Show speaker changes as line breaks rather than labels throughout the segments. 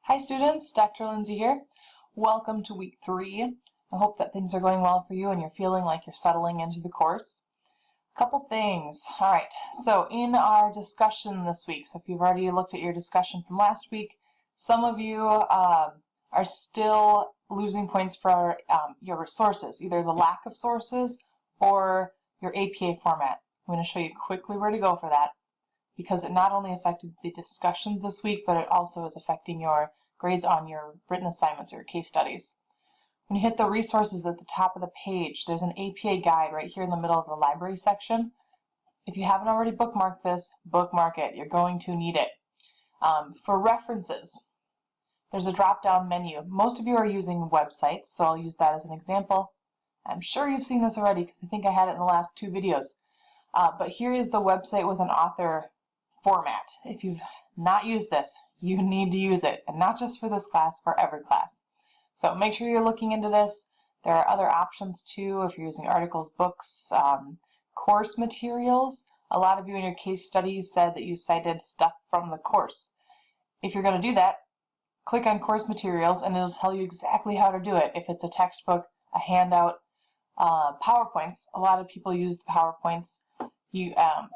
Hi students, Dr. Lindsay here. Welcome to week 3. I hope that things are going well for you and you're feeling like you're settling into the course. A couple things. Alright, so in our discussion this week, so if you've already looked at your discussion from last week, some of you are still losing points for your resources, either the lack of sources or your APA format. I'm going to show you quickly where to go for that, because it not only affected the discussions this week, but it also is affecting your grades on your written assignments or your case studies. When you hit the resources at the top of the page, there's an APA guide right here in the middle of the library section. If you haven't already bookmarked this, bookmark it. You're going to need it. For references, there's a drop-down menu. Most of you are using websites, so I'll use that as an example. I'm sure you've seen this already because I think I had it in the last 2 videos. But here is the website with an author format. If you've not used this, you need to use it, and not just for this class, for every class. So make sure you're looking into this. There are other options too if you're using articles, books, course materials. A lot of you in your case studies said that you cited stuff from the course. If you're going to do that, click on course materials and it'll tell you exactly how to do it. If it's a textbook, a handout, PowerPoints. A lot of people use PowerPoints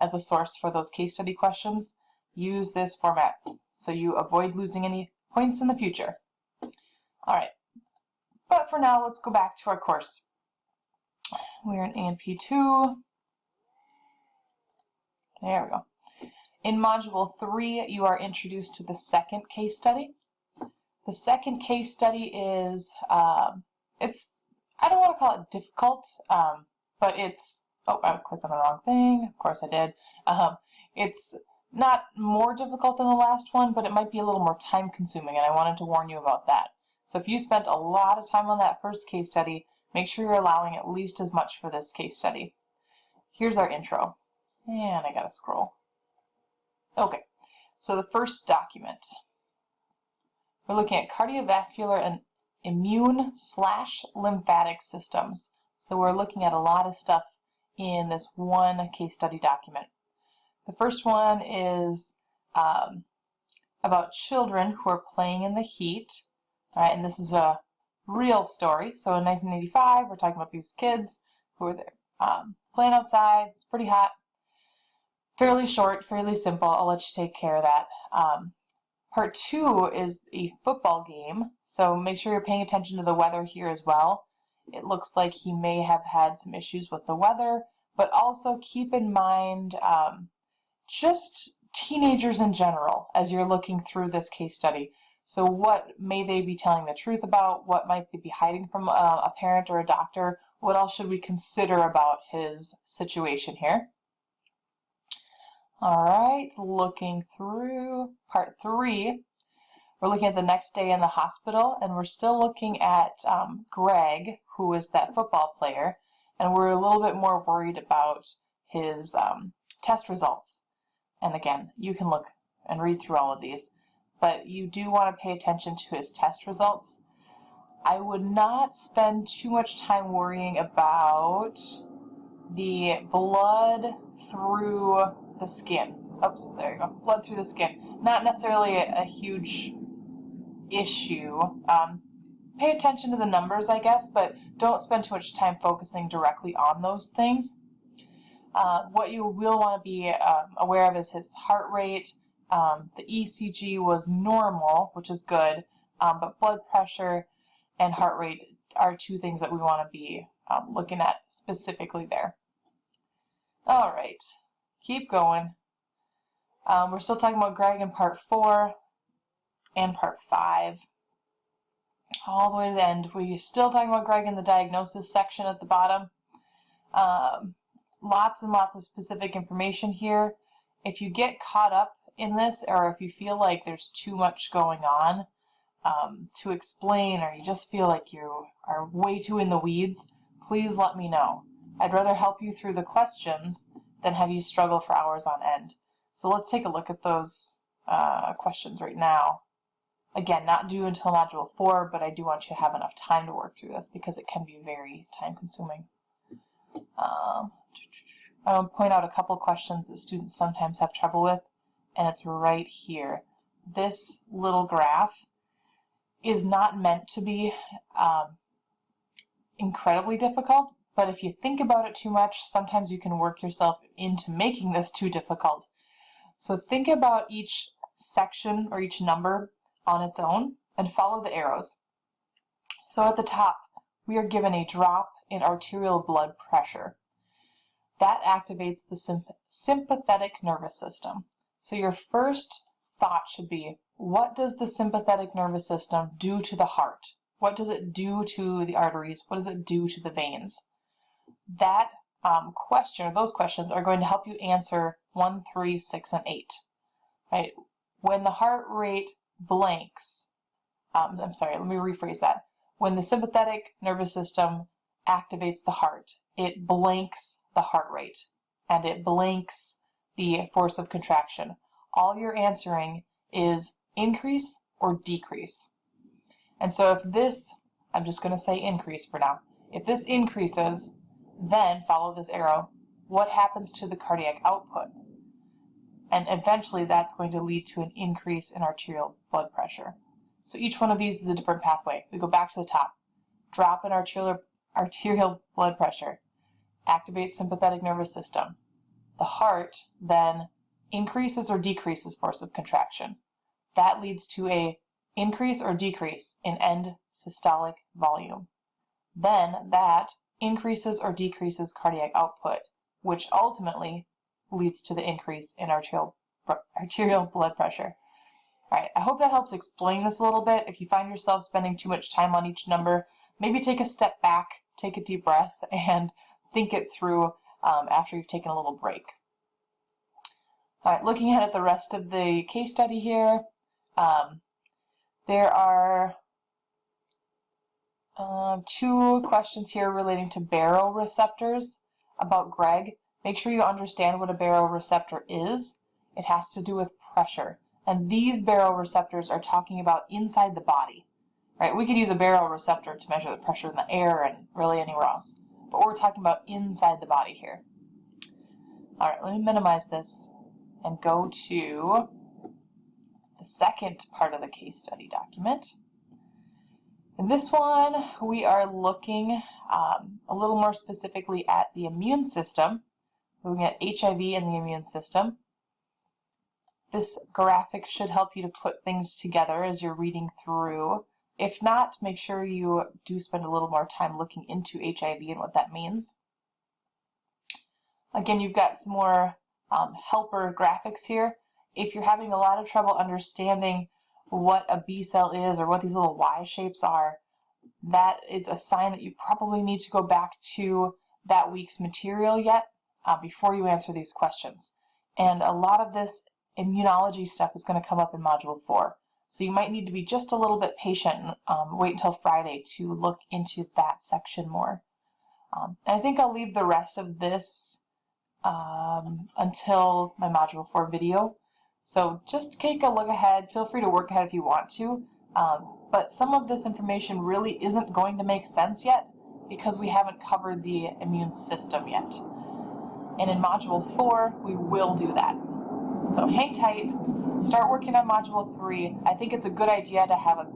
as a source for those case study questions. Use this format so you avoid losing any points in the future. Alright, but for now, let's go back to our course. We're in ANP2. There we go. In Module 3, you are introduced to the second case study. The second case study is, I don't want to call it difficult, but it's, oh, I clicked on the wrong thing. Of course I did. It's not more difficult than the last one, but it might be a little more time consuming, and I wanted to warn you about that. So if you spent a lot of time on that first case study, make sure you're allowing at least as much for this case study. Here's our intro. And I gotta scroll. Okay, so the first document. We're looking at cardiovascular and immune/lymphatic systems. So we're looking at a lot of stuff in this one case study document. The first one is about children who are playing in the heat. All right, and this is a real story. So in 1985, we're talking about these kids who are there playing outside. It's pretty hot. Fairly short, fairly simple. I'll let you take care of that. Part 2 is a football game, so make sure you're paying attention to the weather here as well. It looks like he may have had some issues with the weather, but also keep in mind just teenagers in general as you're looking through this case study. So what may they be telling the truth about? What might they be hiding from a parent or a doctor? What else should we consider about his situation here? All right, looking through part 3. We're looking at the next day in the hospital, and we're still looking at Greg, who is that football player, and we're a little bit more worried about his test results. And again, you can look and read through all of these, but you do want to pay attention to his test results. I would not spend too much time worrying about the blood through the skin. Oops, there you go. Blood through the skin. Not necessarily a huge issue. Pay attention to the numbers, I guess, but don't spend too much time focusing directly on those things. What you will want to be aware of is his heart rate. The ECG was normal, which is good, but blood pressure and heart rate are 2 things that we want to be looking at specifically there. All right, keep going. We're still talking about Greg in part 4 and part 5. All the way to the end. We're still talking about Greg in the diagnosis section at the bottom. Lots and lots of specific information here. If you get caught up in this, or if you feel like there's too much going on to explain, or you just feel like you are way too in the weeds, please let me know. I'd rather help you through the questions than have you struggle for hours on end. So let's take a look at those questions right now. Again, not due until Module 4, but I do want you to have enough time to work through this because it can be very time consuming. I'll point out a couple questions that students sometimes have trouble with, and it's right here. This little graph is not meant to be incredibly difficult, but if you think about it too much, sometimes you can work yourself into making this too difficult. So think about each section or each number on its own and follow the arrows. So at the top, we are given a drop in arterial blood pressure. That activates the sympathetic nervous system. So your first thought should be, what does the sympathetic nervous system do to the heart? What does it do to the arteries? What does it do to the veins? That question, or those questions, are going to help you answer 1, 3, 6, and 8. Right? When the heart rate blanks, let me rephrase that. When the sympathetic nervous system activates the heart, it blanks the heart rate, and it blanks the force of contraction. All you're answering is increase or decrease. And so if this, I'm just going to say increase for now, if this increases, then follow this arrow, what happens to the cardiac output? And eventually that's going to lead to an increase in arterial blood pressure. So each one of these is a different pathway. We go back to the top. Drop in arterial blood pressure. Activates sympathetic nervous system. The heart then increases or decreases force of contraction. That leads to a increase or decrease in end systolic volume. Then that increases or decreases cardiac output, which ultimately leads to the increase in arterial blood pressure. All right, I hope that helps explain this a little bit. If you find yourself spending too much time on each number, maybe take a step back, take a deep breath, and think it through after you've taken a little break. All right, looking at the rest of the case study here, there are 2 questions here relating to baroreceptors about Greg. Make sure you understand what a baroreceptor is. It has to do with pressure. And these baroreceptors are talking about inside the body. Right? We could use a baroreceptor to measure the pressure in the air and really anywhere else. But we're talking about inside the body here. All right, let me minimize this and go to the second part of the case study document. In this one, we are looking a little more specifically at the immune system, looking at HIV and the immune system. This graphic should help you to put things together as you're reading through. If not, make sure you do spend a little more time looking into HIV and what that means. Again, you've got some more helper graphics here. If you're having a lot of trouble understanding what a B cell is or what these little Y shapes are, that is a sign that you probably need to go back to that week's material before you answer these questions. And a lot of this immunology stuff is going to come up in Module 4. So you might need to be just a little bit patient and wait until Friday to look into that section more. And I think I'll leave the rest of this until my Module 4 video. So just take a look ahead. Feel free to work ahead if you want to. But some of this information really isn't going to make sense yet because we haven't covered the immune system yet. And in Module 4, we will do that. So hang tight. Start working on Module 3. I think it's a good idea to have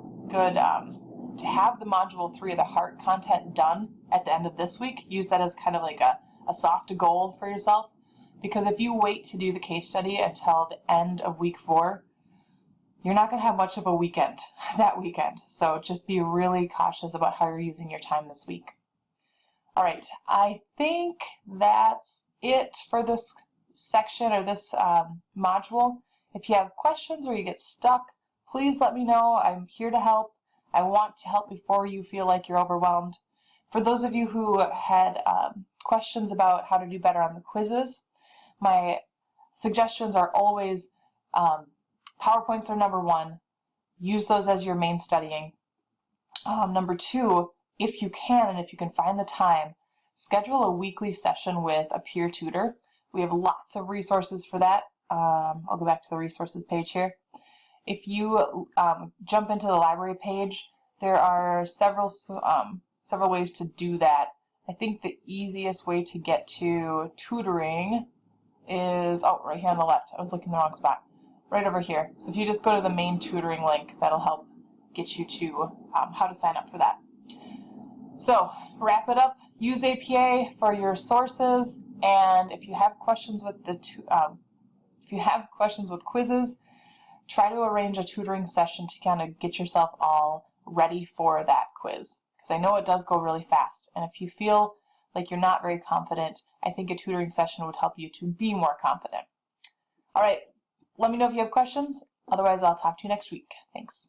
the Module 3 of the heart content done at the end of this week. Use that as kind of like a soft goal for yourself. Because if you wait to do the case study until the end of week 4, you're not going to have much of a weekend that weekend. So just be really cautious about how you're using your time this week. All right, I think that's it for this section or this module. If you have questions or you get stuck, please let me know. I'm here to help. I want to help before you feel like you're overwhelmed. For those of you who had questions about how to do better on the quizzes, my suggestions are always PowerPoints are number 1. Use those as your main studying. Number 2, if you can and if you can find the time, schedule a weekly session with a peer tutor. We have lots of resources for that. I'll go back to the resources page here. If you jump into the library page, there are several ways to do that. I think the easiest way to get to tutoring is, right here on the left. I was looking in the wrong spot. Right over here. So if you just go to the main tutoring link, that'll help get you to how to sign up for that. So wrap it up. Use APA for your sources, and if you have questions with quizzes, try to arrange a tutoring session to kind of get yourself all ready for that quiz, because I know it does go really fast, and if you feel like you're not very confident, I think a tutoring session would help you to be more confident. All right, let me know if you have questions. Otherwise, I'll talk to you next week. Thanks.